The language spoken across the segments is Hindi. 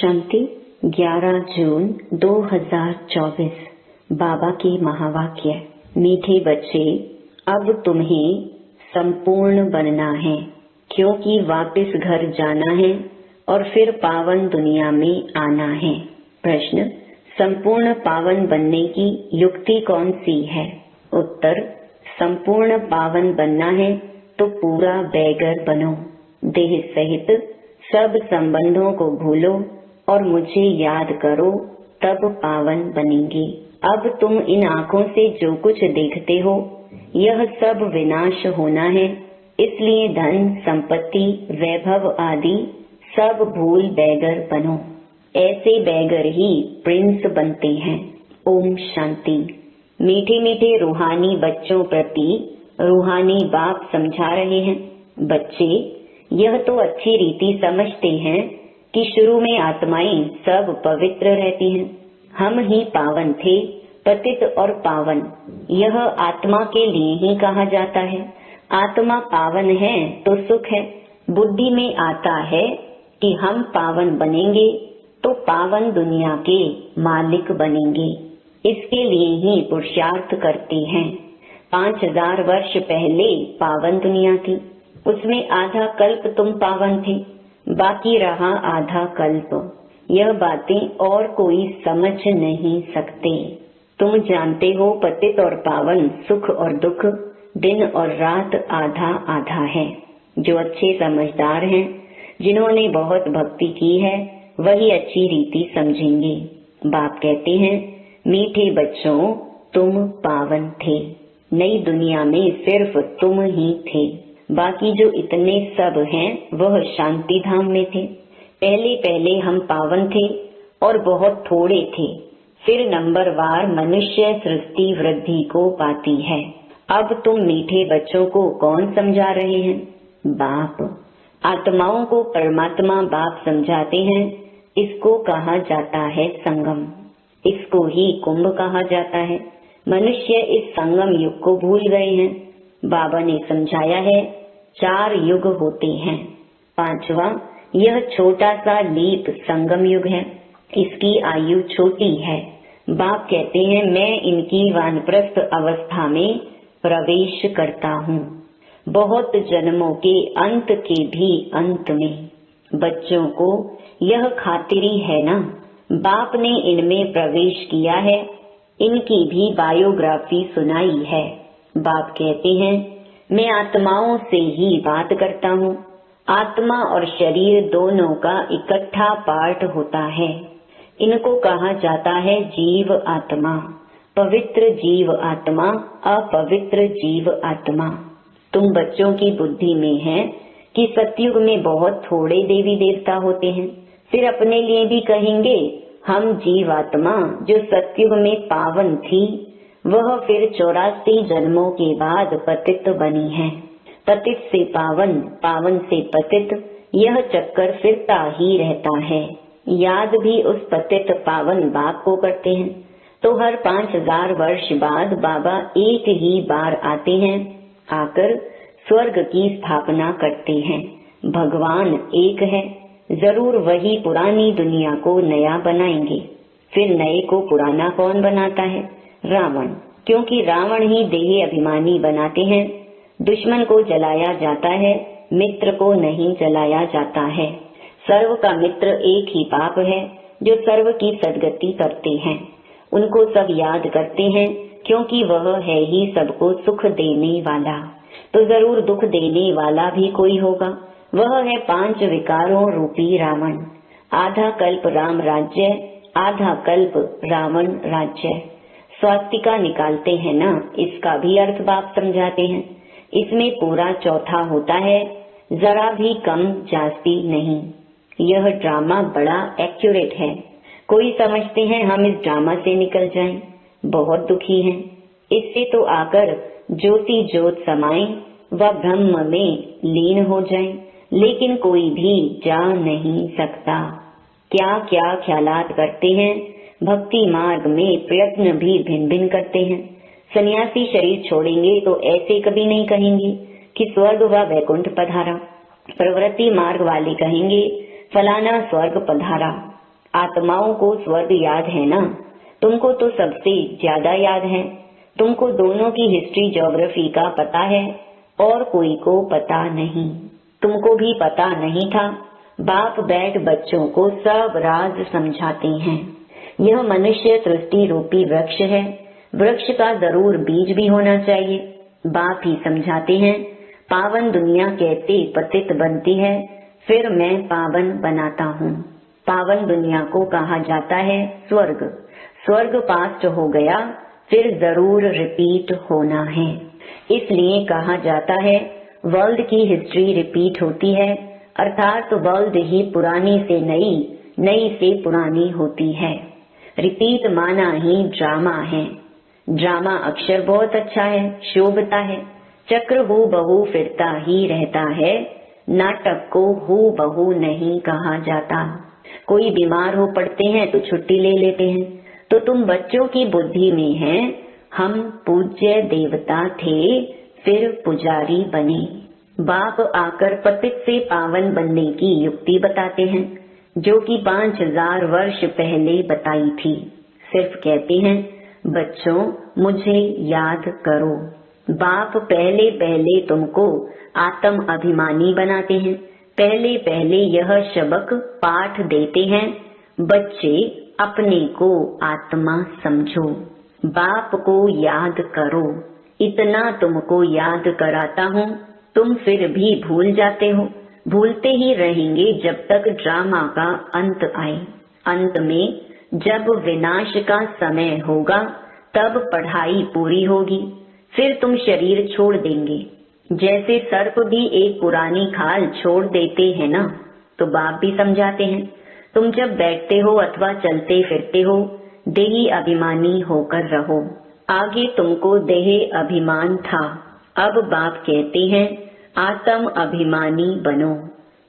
शांति 11 जून 2024। बाबा के महावाक्य। मीठे बच्चे, अब तुम्हें संपूर्ण बनना है, क्योंकि वापस घर जाना है और फिर पावन दुनिया में आना है। प्रश्न, संपूर्ण पावन बनने की युक्ति कौन सी है? उत्तर, संपूर्ण पावन बनना है तो पूरा बैगर बनो, देह सहित सब संबंधों को भूलो और मुझे याद करो, तब पावन बनेंगे। अब तुम इन आँखों से जो कुछ देखते हो यह सब विनाश होना है, इसलिए धन संपत्ति वैभव आदि सब भूल बैगर बनो। ऐसे बैगर ही प्रिंस बनते हैं। ओम शांति। मीठे मीठे रूहानी बच्चों प्रति रूहानी बाप समझा रहे हैं। बच्चे, यह तो अच्छी रीति समझते हैं कि शुरू में आत्माएं सब पवित्र रहती हैं। हम ही पावन थे, पतित और पावन, यह आत्मा के लिए ही कहा जाता है। आत्मा पावन है तो सुख है। बुद्धि में आता है कि हम पावन बनेंगे तो पावन दुनिया के मालिक बनेंगे। इसके लिए ही पुरुषार्थ करते हैं। 5000 वर्ष पहले पावन दुनिया थी, उसमें आधा कल्प तुम पावन थे, बाकी रहा आधा कल्प। यह बातें और कोई समझ नहीं सकते। तुम जानते हो पतित और पावन, सुख और दुख, दिन और रात आधा आधा है। जो अच्छे समझदार हैं, जिन्होंने बहुत भक्ति की है, वही अच्छी रीति समझेंगे। बाप कहते हैं, मीठे बच्चों, तुम पावन थे। नई दुनिया में सिर्फ तुम ही थे, बाकी जो इतने सब हैं वह शांति धाम में थे। पहले पहले हम पावन थे और बहुत थोड़े थे, फिर नंबरवार मनुष्य सृष्टि वृद्धि को पाती है। अब तुम मीठे बच्चों को कौन समझा रहे हैं? बाप। आत्माओं को परमात्मा बाप समझाते हैं। इसको कहा जाता है संगम, इसको ही कुंभ कहा जाता है। मनुष्य इस संगम युग को भूल गए हैं। बाबा ने समझाया है 4 युग होते हैं। 5वां यह छोटा सा लीप संगम युग है। इसकी आयु छोटी है। बाप कहते हैं, मैं इनकी वानप्रस्थ अवस्था में प्रवेश करता हूँ, बहुत जन्मों के अंत के भी अंत में। बच्चों को यह खातिरी है ना, बाप ने इनमें प्रवेश किया है, इनकी भी बायोग्राफी सुनाई है। बाप कहते हैं, मैं आत्माओं से ही बात करता हूँ। आत्मा और शरीर दोनों का इकट्ठा पार्ट होता है। इनको कहा जाता है जीव आत्मा, पवित्र जीव आत्मा, अपवित्र जीव आत्मा। तुम बच्चों की बुद्धि में है कि सतयुग में बहुत थोड़े देवी देवता होते हैं, फिर अपने लिए भी कहेंगे हम जीवात्मा जो सतयुग में पावन थी, वह फिर 84 जन्मों के बाद पतित बनी है। पतित से पावन, पावन से पतित, यह चक्कर फिरता ही रहता है। याद भी उस पतित पावन बाप को करते हैं। तो हर 5000 वर्ष बाद बाबा एक ही बार आते हैं, आकर स्वर्ग की स्थापना करते हैं। भगवान एक है, जरूर वही पुरानी दुनिया को नया बनाएंगे। फिर नए को पुराना कौन बनाता है? रावण, क्योंकि रावण ही देह अभिमानी बनाते हैं। दुश्मन को जलाया जाता है, मित्र को नहीं जलाया जाता है। सर्व का मित्र एक ही बाप है, जो सर्व की सद्गति करते हैं। उनको सब याद करते हैं, क्योंकि वह है ही सबको सुख देने वाला। तो जरूर दुख देने वाला भी कोई होगा, वह है 5 विकारों रूपी रावण। आधा कल्प राम राज्य, आधा कल्प रावण राज्य। स्वास्तिका निकालते हैं ना, इसका भी अर्थ बाप समझाते हैं। इसमें पूरा चौथा होता है, जरा भी कम जास्ती नहीं। यह ड्रामा बड़ा एक्यूरेट है। कोई समझते हैं हम इस ड्रामा से निकल जाएं, बहुत दुखी हैं। इससे तो आकर ज्योति ज्योत समाएं व ब्रह्म में लीन हो जाएं, लेकिन कोई भी जा नहीं सकता। क्या क्या ख्यालात करते हैं। भक्ति मार्ग में प्रयत्न भी भिन्न भिन्न करते हैं। सन्यासी शरीर छोड़ेंगे तो ऐसे कभी नहीं कहेंगे कि स्वर्ग व वैकुंठ पधारा। प्रवृत्ति मार्ग वाले कहेंगे फलाना स्वर्ग पधारा। आत्माओं को स्वर्ग याद है ना? तुमको तो सबसे ज्यादा याद है। तुमको दोनों की हिस्ट्री ज्योग्राफी का पता है और कोई को पता नहीं। तुमको भी पता नहीं था। बाप बैठ बच्चों को सब राज समझाते हैं। यह मनुष्य सृष्टि रूपी वृक्ष है। वृक्ष का जरूर बीज भी होना चाहिए। बाप ही समझाते हैं। पावन दुनिया कैसे पतित बनती है, फिर मैं पावन बनाता हूँ। पावन दुनिया को कहा जाता है स्वर्ग। स्वर्ग पास्ट हो गया, फिर जरूर रिपीट होना है। इसलिए कहा जाता है वर्ल्ड की हिस्ट्री रिपीट होती है, अर्थात वर्ल्ड ही पुरानी से नई, नई से पुरानी होती है। रिपीट माना ही ड्रामा है। ड्रामा अक्षर बहुत अच्छा है, शोभता है। चक्र हू बहू फिरता ही रहता है। नाटक को हू बहू नहीं कहा जाता। कोई बीमार हो पड़ते हैं तो छुट्टी ले लेते हैं। तो तुम बच्चों की बुद्धि में हैं, हम पूज्य देवता थे, फिर पुजारी बने। बाप आकर पतित से पावन बनने की युक्ति बताते हैं, जो कि 5000 वर्ष पहले बताई थी। सिर्फ कहते हैं बच्चों मुझे याद करो। बाप पहले पहले तुमको आत्म अभिमानी बनाते हैं। पहले पहले यह सबक पाठ देते हैं, बच्चे अपने को आत्मा समझो, बाप को याद करो। इतना तुमको याद कराता हूँ, तुम फिर भी भूल जाते हो। भूलते ही रहेंगे जब तक ड्रामा का अंत आए। अंत में जब विनाश का समय होगा, तब पढ़ाई पूरी होगी, फिर तुम शरीर छोड़ देंगे। जैसे सर्प भी एक पुरानी खाल छोड़ देते हैं ना, तो बाप भी समझाते हैं तुम जब बैठते हो अथवा चलते फिरते हो, देही अभिमानी होकर रहो। आगे तुमको देह अभिमान था, अब बाप कहते हैं आत्म अभिमानी बनो।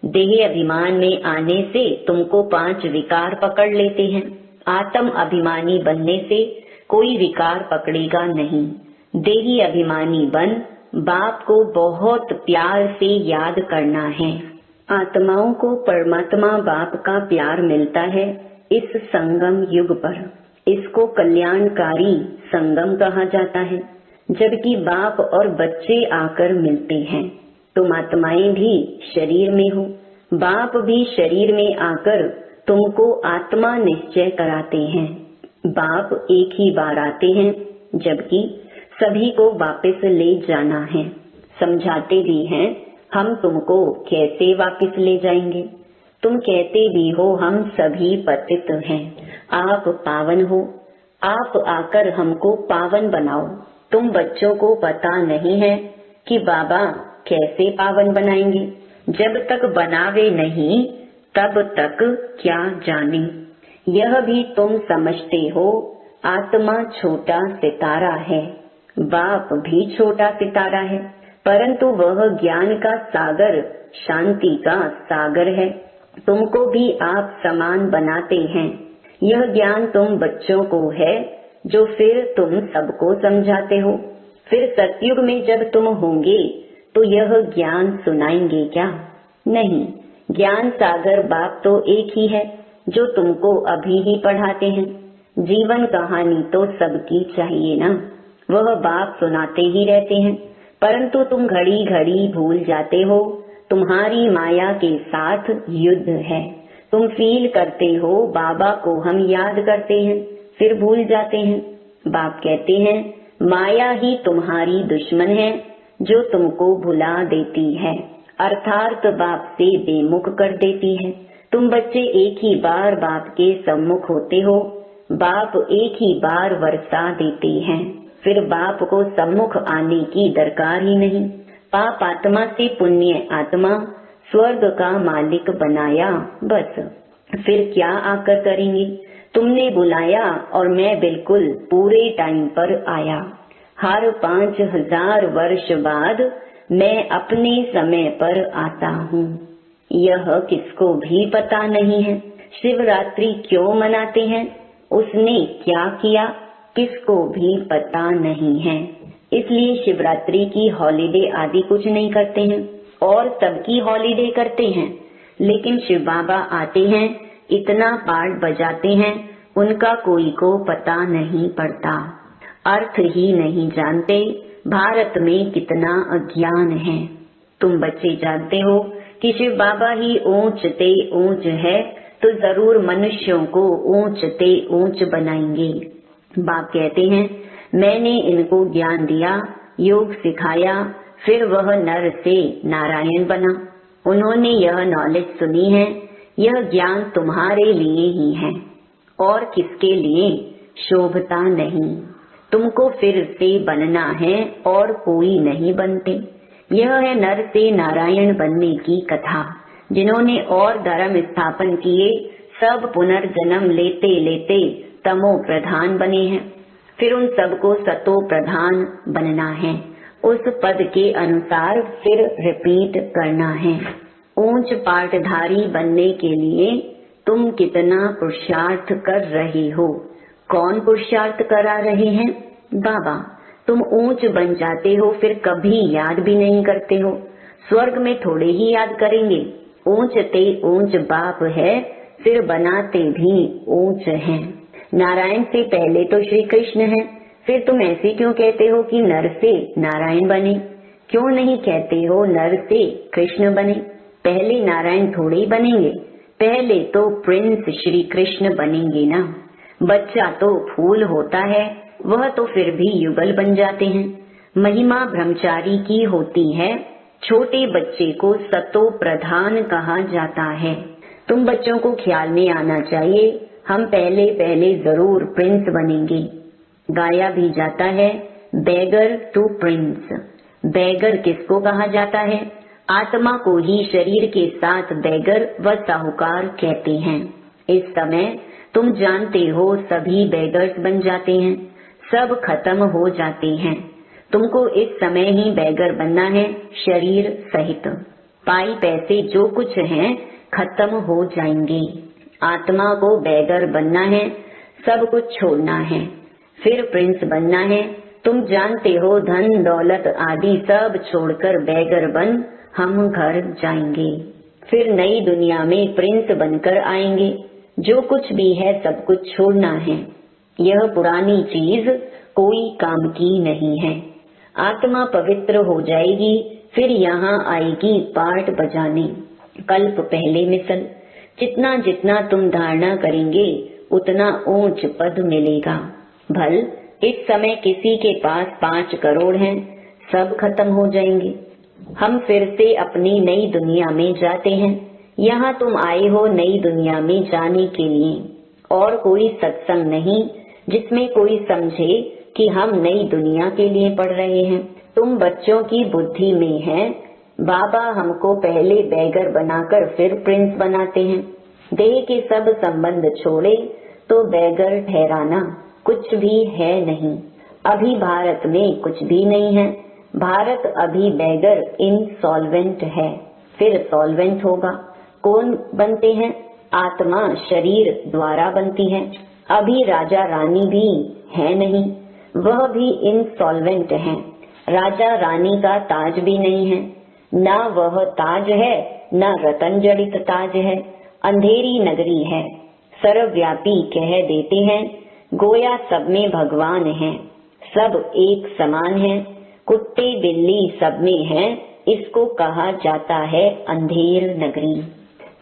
देह अभिमान में आने से तुमको 5 विकार पकड़ लेते हैं। आत्म अभिमानी बनने से कोई विकार पकड़ेगा नहीं। देही अभिमानी बन बाप को बहुत प्यार से याद करना है। आत्माओं को परमात्मा बाप का प्यार मिलता है इस संगम युग पर। इसको कल्याणकारी संगम कहा जाता है। जबकि बाप और बच्चे आकर मिलते हैं। तुम आत्माएं भी शरीर में हो, बाप भी शरीर में आकर तुमको आत्मा निश्चय कराते हैं। बाप एक ही बार आते हैं, जबकि सभी को वापस ले जाना है। समझाते भी हैं हम तुमको कैसे वापस ले जाएंगे। तुम कहते भी हो हम सभी पतित हैं, आप पावन हो, आप आकर हमको पावन बनाओ। तुम बच्चों को पता नहीं है कि बाबा कैसे पावन बनाएंगे। जब तक बनावे नहीं तब तक क्या जाने। यह भी तुम समझते हो आत्मा छोटा सितारा है, बाप भी छोटा सितारा है, परंतु वह ज्ञान का सागर, शांति का सागर है। तुमको भी आप समान बनाते हैं। यह ज्ञान तुम बच्चों को है, जो फिर तुम सबको समझाते हो। फिर सतयुग में जब तुम होंगे तो यह ज्ञान सुनाएंगे क्या? नहीं, ज्ञान सागर बाप तो एक ही है, जो तुमको अभी ही पढ़ाते हैं। जीवन कहानी तो सबकी चाहिए ना, वह बाप सुनाते ही रहते हैं, परंतु तुम घड़ी घड़ी भूल जाते हो। तुम्हारी माया के साथ युद्ध है। तुम फील करते हो बाबा को हम याद करते हैं, फिर भूल जाते हैं। बाप कहते हैं माया ही तुम्हारी दुश्मन है, जो तुमको भुला देती है, अर्थात बाप से बेमुख कर देती है। तुम बच्चे एक ही बार बाप के सम्मुख होते हो, बाप एक ही बार वर्षा देते हैं, फिर बाप को सम्मुख आने की दरकार ही नहीं। पाप आत्मा से पुण्य आत्मा स्वर्ग का मालिक बनाया, बस फिर क्या आकर करेंगे। तुमने बुलाया और मैं बिल्कुल पूरे टाइम पर आया। हर 5000 वर्ष बाद मैं अपने समय पर आता हूँ। यह किसको भी पता नहीं है। शिवरात्रि क्यों मनाते हैं, उसने क्या किया, किसको भी पता नहीं है। इसलिए शिवरात्रि की हॉलीडे आदि कुछ नहीं करते हैं और सबकी हॉलीडे करते हैं। लेकिन शिव बाबा आते हैं इतना पाठ बजाते हैं, उनका कोई को पता नहीं पड़ता, अर्थ ही नहीं जानते। भारत में कितना अज्ञान है। तुम बच्चे जानते हो कि शिव बाबा ही ऊंच ते ऊंच है, तो जरूर मनुष्यों को ऊंच ते ऊंच बनाएंगे। बाप कहते हैं, मैंने इनको ज्ञान दिया, योग सिखाया, फिर वह नर से नारायण बना। उन्होंने यह नॉलेज सुनी है, यह ज्ञान तुम्हारे लिए ही है और किसके लिए शोभता नहीं। तुमको फिर से बनना है और कोई नहीं बनते। यह है नर से नारायण बनने की कथा। जिन्होंने और धर्म स्थापन किए, सब पुनर्जन्म लेते लेते तमो प्रधान बने हैं। फिर उन सबको सतो प्रधान बनना है। उस पद के अनुसार फिर रिपीट करना है। ऊंच पाठधारी बनने के लिए तुम कितना पुरुषार्थ कर रहे हो। कौन पुरुषार्थ करा रहे हैं? बाबा। तुम ऊंच बन जाते हो, फिर कभी याद भी नहीं करते हो। स्वर्ग में थोड़े ही याद करेंगे। ऊंच ते ऊंच बाप है, फिर बनाते भी ऊंच हैं। नारायण से पहले तो श्री कृष्ण है, फिर तुम ऐसे क्यों कहते हो कि नर से नारायण बने? क्यों नहीं कहते हो नर से कृष्ण बने? पहले नारायण थोड़े ही बनेंगे, पहले तो प्रिंस श्री कृष्ण बनेंगे ना। बच्चा तो फूल होता है, वह तो फिर भी युगल बन जाते हैं। महिमा ब्रह्मचारी की होती है। छोटे बच्चे को सतो प्रधान कहा जाता है। तुम बच्चों को ख्याल में आना चाहिए, हम पहले पहले जरूर प्रिंस बनेंगे। गाया भी जाता है, बेगर टू प्रिंस। बेगर किसको कहा जाता है? आत्मा को ही शरीर के साथ बेगर व साहूकार कहते हैं। इस समय तुम जानते हो सभी बेगर्स बन जाते हैं, सब खत्म हो जाते हैं। तुमको इस समय ही बेगर बनना है, शरीर सहित। पाई पैसे जो कुछ हैं खत्म हो जाएंगे। आत्मा को बेगर बनना है, सब कुछ छोड़ना है, फिर प्रिंस बनना है। तुम जानते हो धन दौलत आदि सब छोड़कर बेगर बन हम घर जाएंगे। फिर नई दुनिया में प्रिंस बनकर आएंगे। जो कुछ भी है सब कुछ छोड़ना है। यह पुरानी चीज कोई काम की नहीं है। आत्मा पवित्र हो जाएगी, फिर यहाँ आएगी पाठ बजाने। कल्प पहले मिसल। जितना जितना तुम धारणा करेंगे उतना ऊंच पद मिलेगा। भल इस समय किसी के पास 5 करोड़ हैं, सब खत्म हो जाएंगे। हम फिर से अपनी नई दुनिया में जाते हैं। यहाँ तुम आए हो नई दुनिया में जाने के लिए, और कोई सत्संग नहीं जिसमें कोई समझे कि हम नई दुनिया के लिए पढ़ रहे हैं। तुम बच्चों की बुद्धि में है, बाबा हमको पहले बेगर बनाकर फिर प्रिंस बनाते हैं। देह के सब संबंध छोड़े तो बेगर ठहराना कुछ भी है नहीं। अभी भारत में कुछ भी नहीं है। भारत अभी बेगर इनसॉल्वेंट है, फिर सॉल्वेंट होगा। कौन बनते हैं? आत्मा शरीर द्वारा बनती है। अभी राजा रानी भी है नहीं, वह भी इनसॉल्वेंट है। राजा रानी का ताज भी नहीं है, ना वह ताज है, ना रतन जड़ित ताज है। अंधेरी नगरी है, सर्वव्यापी कह देते हैं, गोया सब में भगवान है। सब एक समान है, कुत्ते बिल्ली सब में है, इसको कहा जाता है अंधेर नगरी।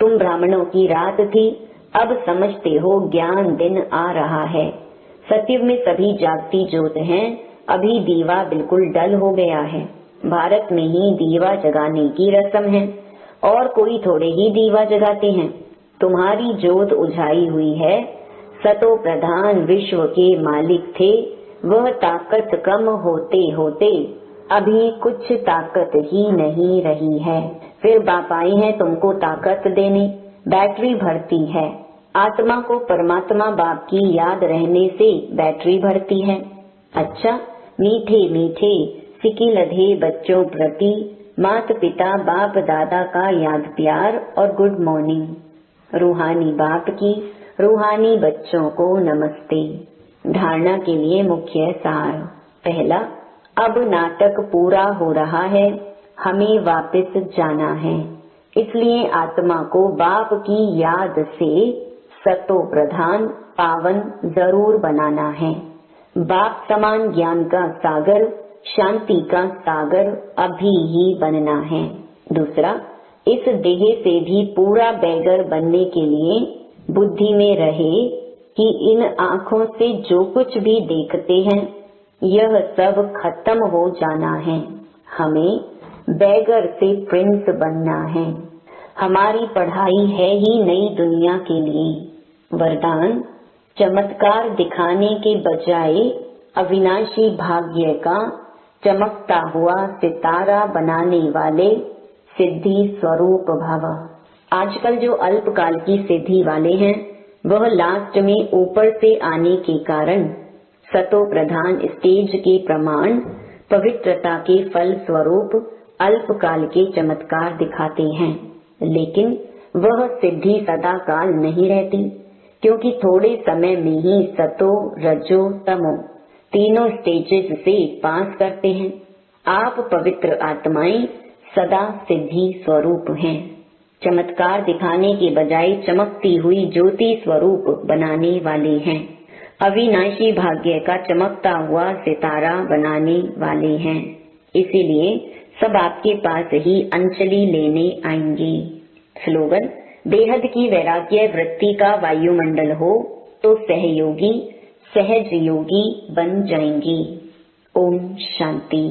तुम ब्राह्मणों की रात थी, अब समझते हो ज्ञान दिन आ रहा है। सत्युग में सभी जागती ज्योत हैं, अभी दीवा बिल्कुल डल हो गया है। भारत में ही दीवा जगाने की रस्म है, और कोई थोड़े ही दीवा जगाते हैं। तुम्हारी ज्योत उझाई हुई है। सतो प्रधान विश्व के मालिक थे, वह ताकत कम होते होते अभी कुछ ताकत ही नहीं रही है। फिर बाप आई है तुमको ताकत देने, बैटरी भरती है। आत्मा को परमात्मा बाप की याद रहने से बैटरी भरती है। अच्छा, मीठे मीठे सिकिलधे बच्चों प्रति माता पिता बाप दादा का याद प्यार और गुड मॉर्निंग। रूहानी बाप की रूहानी बच्चों को नमस्ते। धारणा के लिए मुख्य सार। पहला, अब नाटक पूरा हो रहा है, हमें वापस जाना है। इसलिए आत्मा को बाप की याद से सतो प्रधान पावन जरूर बनाना है। बाप समान ज्ञान का सागर, शांति का सागर अभी ही बनना है। दूसरा, इस देह से भी पूरा बैगर बनने के लिए बुद्धि में रहे कि इन आँखों से जो कुछ भी देखते हैं यह सब खत्म हो जाना है। हमें बैगर से प्रिंस बनना है। हमारी पढ़ाई है ही नई दुनिया के लिए। वरदान, चमत्कार दिखाने के बजाय अविनाशी भाग्य का चमकता हुआ सितारा बनाने वाले सिद्धि स्वरूप भव। आजकल जो अल्पकाल की सिद्धि वाले हैं वह लास्ट में ऊपर से आने के कारण सतो प्रधान स्टेज के प्रमाण पवित्रता के फल स्वरूप अल्पकाल के चमत्कार दिखाते हैं, लेकिन वह सिद्धि सदा काल नहीं रहती, क्योंकि थोड़े समय में ही सतो रजो तमो तीनों स्टेजेस से पास करते हैं। आप पवित्र आत्माएं सदा सिद्धि स्वरूप हैं। चमत्कार दिखाने के बजाय चमकती हुई ज्योति स्वरूप बनाने वाले हैं। अविनाशी भाग्य का चमकता हुआ सितारा बनाने वाले हैं। इसीलिए सब आपके पास ही अंजलि लेने आएंगे। स्लोगन, बेहद की वैराग्य वृत्ति का वायुमंडल हो तो सहयोगी सहज योगी बन जाएंगे। ओम शांति।